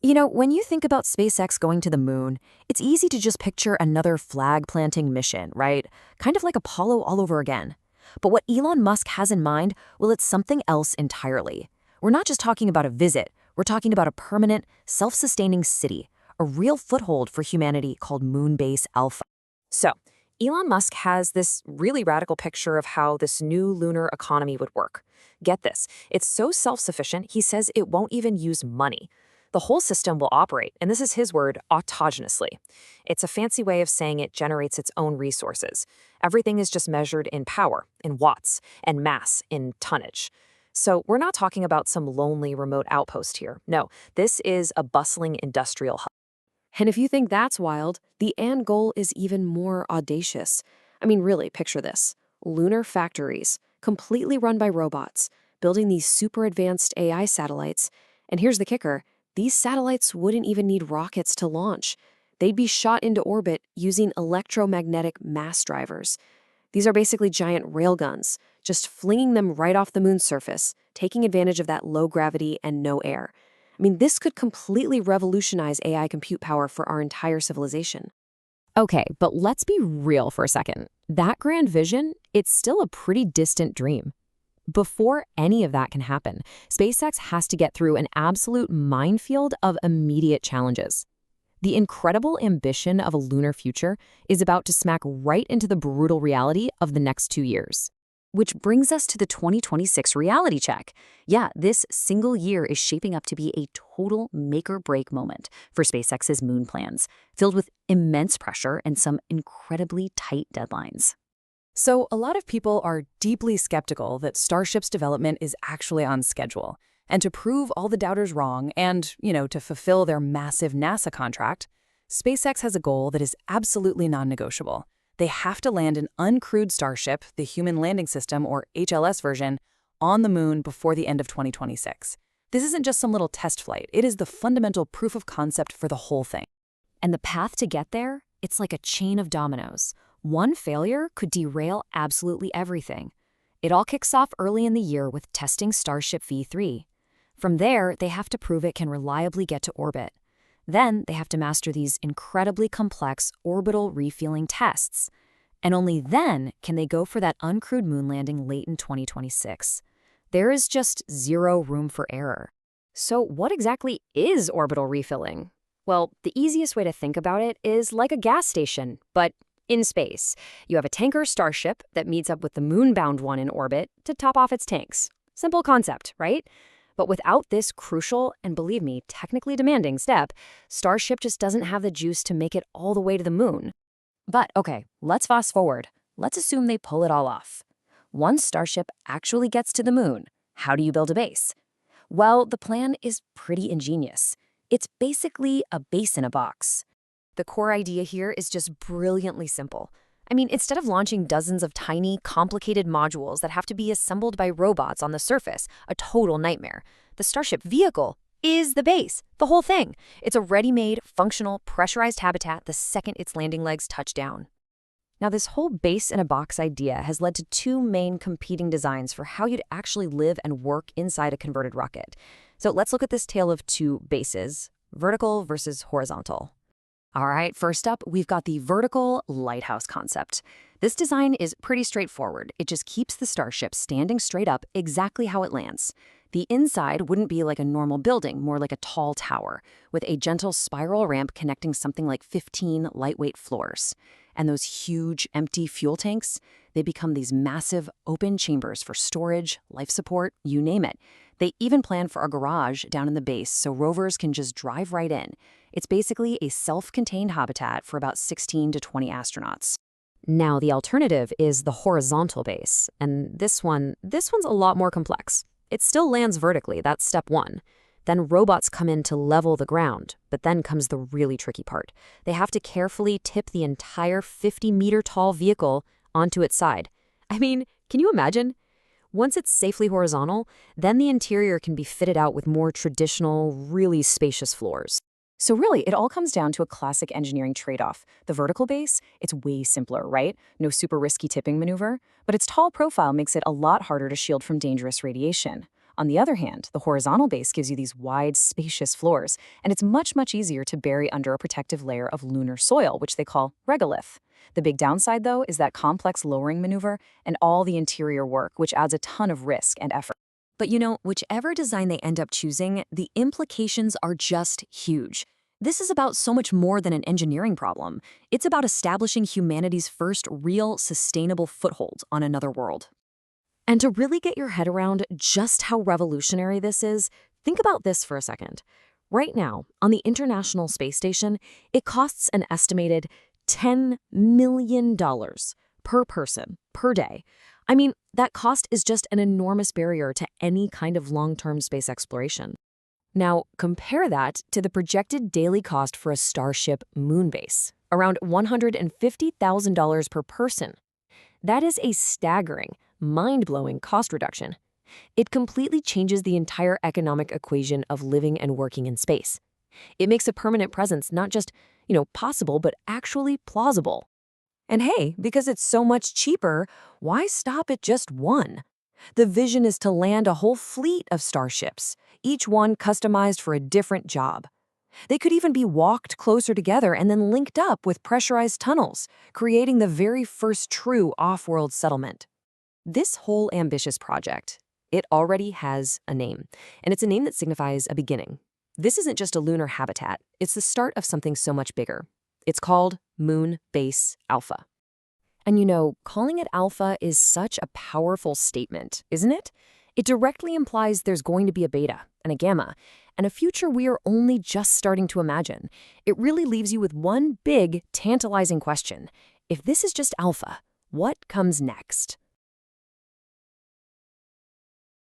You know, when you think about SpaceX going to the moon, it's easy to just picture another flag-planting mission, right? Kind of like Apollo all over again. But what Elon Musk has in mind, well, it's something else entirely. We're not just talking about a visit, we're talking about a permanent, self-sustaining city, a real foothold for humanity called Moonbase Alpha. So, Elon Musk has this really radical picture of how this new lunar economy would work. Get this, it's so self-sufficient, he says it won't even use money. The whole system will operate, and this is his word, autonomously. It's a fancy way of saying it generates its own resources. Everything is just measured in power, in watts, and mass, in tonnage. So we're not talking about some lonely remote outpost here. No, this is a bustling industrial hub. And if you think that's wild, the end goal is even more audacious. I mean, really, picture this. Lunar factories, completely run by robots, building these super advanced AI satellites. And here's the kicker. These satellites wouldn't even need rockets to launch. They'd be shot into orbit using electromagnetic mass drivers. These are basically giant railguns, just flinging them right off the moon's surface, taking advantage of that low gravity and no air. I mean, this could completely revolutionize AI compute power for our entire civilization. Okay, but let's be real for a second. That grand vision, it's still a pretty distant dream. Before any of that can happen, SpaceX has to get through an absolute minefield of immediate challenges. The incredible ambition of a lunar future is about to smack right into the brutal reality of the next 2 years. Which brings us to the 2026 reality check. Yeah, this single year is shaping up to be a total make-or-break moment for SpaceX's moon plans, filled with immense pressure and some incredibly tight deadlines. So a lot of people are deeply skeptical that Starship's development is actually on schedule. And to prove all the doubters wrong and, to fulfill their massive NASA contract, SpaceX has a goal that is absolutely non-negotiable. They have to land an uncrewed Starship, the Human Landing System, or HLS version, on the moon before the end of 2026. This isn't just some little test flight. It is the fundamental proof of concept for the whole thing. And the path to get there, it's like a chain of dominoes. One failure could derail absolutely everything. It all kicks off early in the year with testing Starship V3. From there, they have to prove it can reliably get to orbit. Then, they have to master these incredibly complex orbital refueling tests. And only then can they go for that uncrewed moon landing late in 2026. There is just zero room for error. So what exactly is orbital refilling? Well, the easiest way to think about it is like a gas station, but in space. You have a tanker Starship that meets up with the moon-bound one in orbit to top off its tanks. Simple concept, right? But without this crucial and, believe me, technically demanding step, Starship just doesn't have the juice to make it all the way to the moon. But okay, let's fast forward. Let's assume they pull it all off. Once Starship actually gets to the moon, how do you build a base? Well, the plan is pretty ingenious. It's basically a base in a box. The core idea here is just brilliantly simple. I mean, instead of launching dozens of tiny, complicated modules that have to be assembled by robots on the surface, a total nightmare, the Starship vehicle is the base, the whole thing. It's a ready-made, functional, pressurized habitat the second its landing legs touch down. Now, this whole base-in-a-box idea has led to two main competing designs for how you'd actually live and work inside a converted rocket. So let's look at this tale of two bases, vertical versus horizontal. All right, first up, we've got the vertical Lighthouse concept. This design is pretty straightforward. It just keeps the Starship standing straight up exactly how it lands. The inside wouldn't be like a normal building, more like a tall tower, with a gentle spiral ramp connecting something like 15 lightweight floors. And those huge, empty fuel tanks, they become these massive open chambers for storage, life support, you name it. They even plan for a garage down in the base so rovers can just drive right in. It's basically a self-contained habitat for about 16 to 20 astronauts. Now, the alternative is the horizontal base, and this one's a lot more complex. It still lands vertically, that's step one. Then robots come in to level the ground, but then comes the really tricky part. They have to carefully tip the entire 50-meter-tall vehicle onto its side. I mean, can you imagine? Once it's safely horizontal, then the interior can be fitted out with more traditional, really spacious floors. So really, it all comes down to a classic engineering trade-off. The vertical base, it's way simpler, right? No super risky tipping maneuver. But its tall profile makes it a lot harder to shield from dangerous radiation. On the other hand, the horizontal base gives you these wide, spacious floors, and it's much easier to bury under a protective layer of lunar soil, which they call regolith. The big downside, though, is that complex lowering maneuver and all the interior work, which adds a ton of risk and effort. But whichever design they end up choosing, the implications are just huge. This is about so much more than an engineering problem. It's about establishing humanity's first real, sustainable foothold on another world. And to really get your head around just how revolutionary this is, think about this for a second. Right now, on the International Space Station, it costs an estimated $10 million per person, per day. I mean, that cost is just an enormous barrier to any kind of long-term space exploration. Now, compare that to the projected daily cost for a Starship Moonbase, around $150,000 per person. That is a staggering, mind-blowing cost reduction. It completely changes the entire economic equation of living and working in space. It makes a permanent presence not just, possible, but actually plausible. And hey, because it's so much cheaper, why stop at just one? The vision is to land a whole fleet of starships, each one customized for a different job. They could even be walked closer together and then linked up with pressurized tunnels, creating the very first true off-world settlement. This whole ambitious project, it already has a name, and it's a name that signifies a beginning. This isn't just a lunar habitat, it's the start of something so much bigger. It's called Moonbase Alpha. And calling it Alpha is such a powerful statement, isn't it? It directly implies there's going to be a beta and a gamma, and a future we are only just starting to imagine. It really leaves you with one big, tantalizing question. If this is just Alpha, what comes next?